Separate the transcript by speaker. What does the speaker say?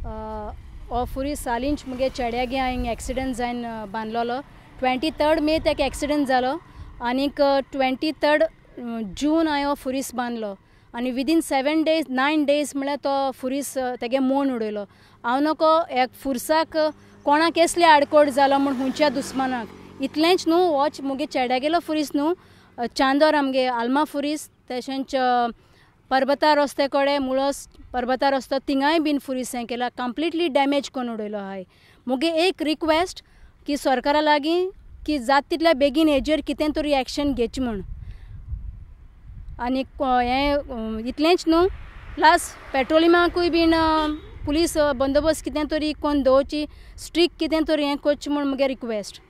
Speaker 1: हो फुरीस सालिंच मुगे चेड्यागे हिंग एक्सिडेंट जायन बांदलोलो 23 मे तेका एक्सिडेंट जालो आनीक 23 जून हांवें हो फुरीस बांदलो आनी विदीन 9 डेज म्हळ्यार तो फुरीस तेगे मोन उडयलो. हांव नको एक फुरसाक कोणाक केसले आडकोड जालो म्हूण हुंयच्या दुस्मानाक इतलेंच न्हू होच मुगे चेड्यागेलो फुरीस न्हू चांदोर आमगे आल्मा फुरीस तशेंच पर्बता रस्ते कडेन मुळोस पर्बता रस्तो थिंगाय बीन फुरीस हें केला कंप्लिटली डॅमेज करून उडयलो हाय. मुगे एक रिक्वेस्ट की सरकारा लागीं की जाता तितल्या बेगीन हेजेर कितें तरी एक्शन घेचें म्हूण आनी हें इतलेंच न्हू प्लस पेट्रोलिमाकूय बीन पुलीस बंदोबस्त कितें तरी कोन्न दवरची स्ट्रिक्ट कितें तरी हें करचें म्हूण मुगे रिक्वेस्ट.